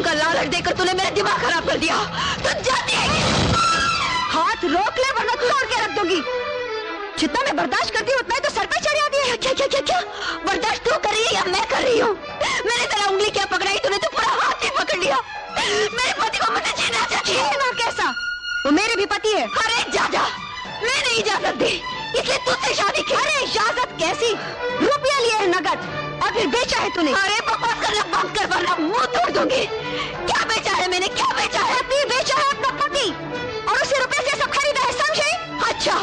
का लालच देकर तूने मेरा दिमाग खराब कर दिया। तू जाती है। हाथ रोक ले वरना तोड़ के रख दूंगी। जितना मैं बर्दाश्त करती हूँ उतना ही तो सर पे चढ़ा दिया है। क्या क्या क्या क्या बर्दाश्त तू कर रही है या मैं कर रही हूँ? मैंने तेरा उंगली क्या पकड़ाई, तूने तो पूरा हाथ ही पकड़ लिया। मेरे पति को मुझे छीनना चाहती है। कैसा? वो मेरे भी पति है। अरे जा जा, मैं नहीं इजाजत दी, इसलिए तुझसे शादी की। अरे इजाजत कैसी? रुपया लिया है नगद और फिर बेचा है तूने। अरे बकवास करना बंद कर वरना मुंह तोड़ दूंगी। क्या बेचा है मैंने, क्या बेचा है? पति बेचा है अपना पति और उसी रुपए से सब खरीदा है, समझे? अच्छा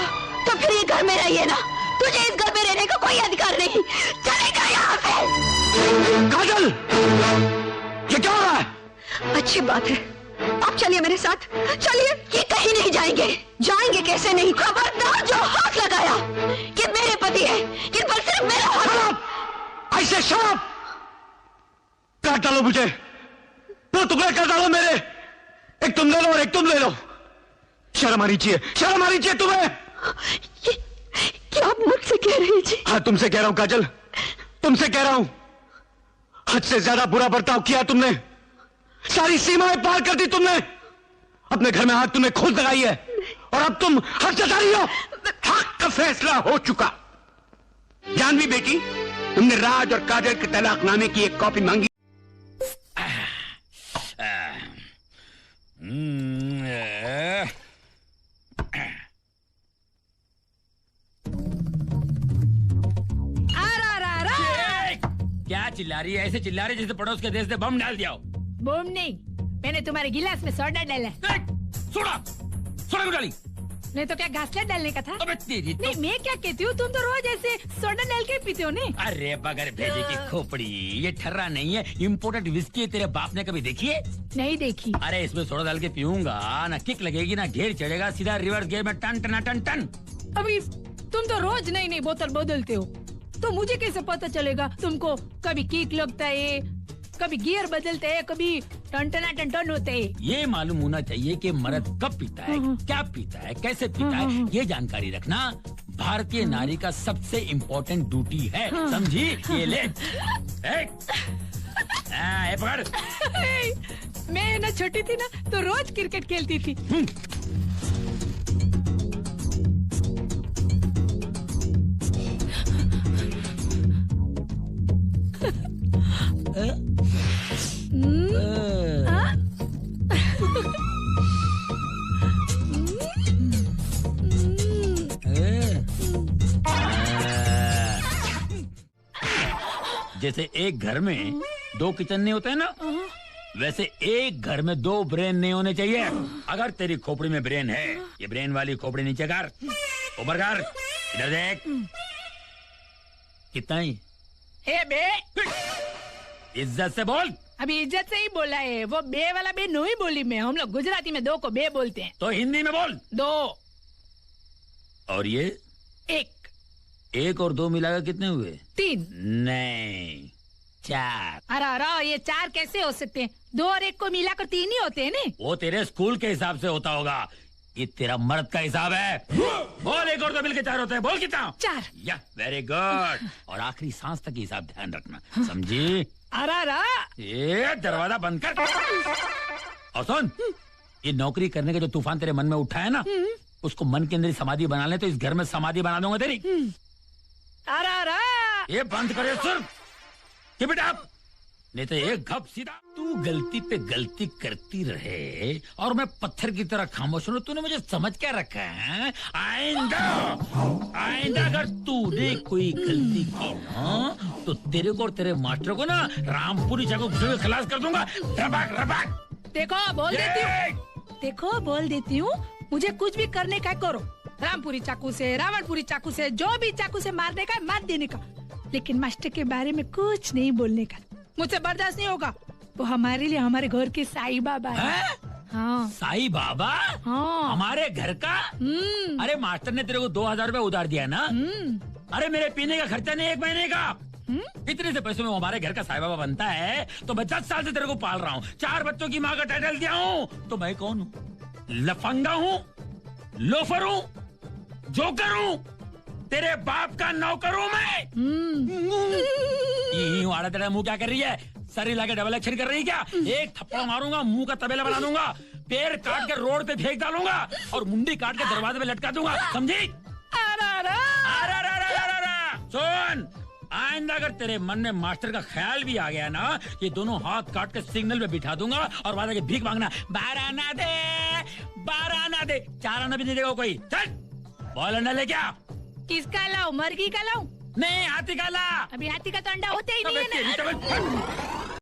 तो फिर ये घर में रहिए ना, तुझे इस घर में रहने का कोई अधिकार नहीं। चलेगा यहाँ से। काजल, ये क्या हो रहा है? अच्छी बात है, आप चलिए मेरे साथ, चलिए। ये कहीं नहीं जाएंगे। जाएंगे कैसे नहीं? खबरदार जो हाथ लगाया कि मेरे पति है, इन पर सिर्फ मेरा हाथ। ऐसे शराब काट डालो मुझे, दो टुकड़े कर डालो मेरे। एक तुम ले लो और एक तुम ले लो। शर्म आनी चाहिए, शर्म आनी चाहिए तुम्हें। क्या आप मुझसे कह रहे हैं जी? हाँ तुमसे कह रहा हूं काजल, तुमसे कह रहा हूं। हद से ज्यादा बुरा बर्ताव किया तुमने, सारी सीमाएं पार कर दी तुमने। अपने घर में आग तुमने खुद लगाई है और अब तुम हद जता रही हो। हक का फैसला हो चुका। जानवी बेटी, तुमने राज और काजल के तलाकनामे की एक कॉपी मांगी। क्या चिल्ला रही है? ऐसे चिल्ला रही है जैसे पड़ोस के देश ने बम डाल दिया हो। बम नहीं, मैंने तुम्हारे गिलास में सोडा डाला। सोडा? सोडा क्यों डाली? नहीं तो क्या घासलेट डालने का था? अबे तेरी तो... नहीं मैं क्या कहती हूँ, तुम तो रोज ऐसे सोडा डाल के पीते हो नहीं? अरे बगैर भेजे की खोपड़ी, ये ठर्रा नहीं है, इम्पोर्टेड विस्की है। तेरे बाप ने कभी देखी है? नहीं देखी। अरे इसमें सोडा डाल के पीऊंगा ना किक लगेगी ना घेर चढ़ेगा, सीधा रिवर्स गियर में टन टन टन टन। अभी तुम तो रोज नई नई बोतल बदलते हो, तो मुझे कैसे पता चलेगा तुमको कभी किक लगता है, कभी गियर बदलते हैं, कभी टन टन होते हैं। ये मालूम होना चाहिए कि मर्द कब पीता है, क्या पीता है, कैसे पीता है, ये जानकारी रखना भारतीय नारी का सबसे इम्पोर्टेंट ड्यूटी है, समझी? ये ले ये पकड़। मैं ना छोटी थी ना तो रोज क्रिकेट खेलती थी। जैसे एक घर में दो किचन नहीं होते हैं ना, वैसे एक घर में दो ब्रेन नहीं होने चाहिए। अगर तेरी खोपड़ी में ब्रेन है, ये ब्रेन वाली खोपड़ी नीचे कर, ऊपर कर, इधर देख। कितना ही? बे इज्जत से बोल। अभी इज्जत से ही बोला है, वो बे वाला बे नहीं बोली मैं। हम लोग गुजराती में दो को बे बोलते हैं। तो हिंदी में बोल। दो। और ये? एक। एक और दो मिलाकर कितने हुए? 3। नहीं 4। अरे ये 4 कैसे हो सकते हैं? 2 और 1 को मिलाकर 3 ही होते हैं ना? वो तेरे स्कूल के हिसाब से होता होगा, ये तेरा मर्द का हिसाब है। बोल, एक और दो मिलकर 4 होते हैं। बोल कितना? 4। या वेरी गुड। और आखिरी सांस तक हिसाब ध्यान रखना, समझी? ये दरवाजा बंद कर। और सुन, ये नौकरी करने का जो तूफान तेरे मन में उठा है ना, उसको मन के अंदर ही समाधि बना ले, तो इस घर में समाधि बना दूंगा तेरी। ये बंद करे सिर्फ कि बेटा, नहीं तो एक घप सीधा। तू गलती पे गलती करती रहे और मैं पत्थर की तरह खामोश हूँ। तूने मुझे समझ क्या रखा है? आइंदा अगर तूने कोई गलती की ना, तो तेरे को और तेरे मास्टर को ना रामपुरी चाकू से खलास कर दूंगा। रबाक रबाक। देखो बोल देती हूँ, मुझे कुछ भी करने का करो। रामपुरी चाकू से, रावणपुरी चाकू से, जो भी चाकू से मारने का मार देने का, लेकिन मास्टर के बारे में कुछ नहीं बोलने का। मुझसे बर्दाश्त नहीं होगा। वो हमारे लिए हमारे घर के साईं बाबा है। हाँ। साईं बाबा? हाँ। हमारे घर का? अरे मास्टर ने तेरे को 2000 रुपए उधार दिया ना? अरे मेरे पीने का खर्चा नहीं 1 महीने का। इतने से पैसों में हमारे घर का साईं बाबा बनता है, तो मैं 10 साल से तेरे को पाल रहा हूँ। 4 बच्चों की माँ का टाइटल दिया हूँ। तो मैं कौन हूँ? लफंगा हूँ, लोफर हूँ, जोकर हूँ, तेरे बाप का नौकर हूँ मैं। आड़ा तेरा मुंह क्या कर रही है? सर हिला के डबल एक्शन कर रही क्या? एक थप्पड़ मारूंगा, मुंह का तबेला बना दूंगा, पैर काट के रोड पे फेंक डालूंगा और मुंडी काट के दरवाजे पे लटका दूंगा, समझी? सुन, आइंदा अगर तेरे मन में मास्टर का ख्याल भी आ गया ना, ये दोनों हाथ काट के सिग्नल पे बिठा दूंगा और वादा के भीख मांगना, 12 आना दे, 12 आना दे, 4 आना भी नहीं देगा कोई। चल बॉल अंडा ले क्या? किसका लाऊं, मर्गी का लाऊं? नहीं, हाथी का ला। अभी हाथी का तो अंडा होते ही नहीं है ना।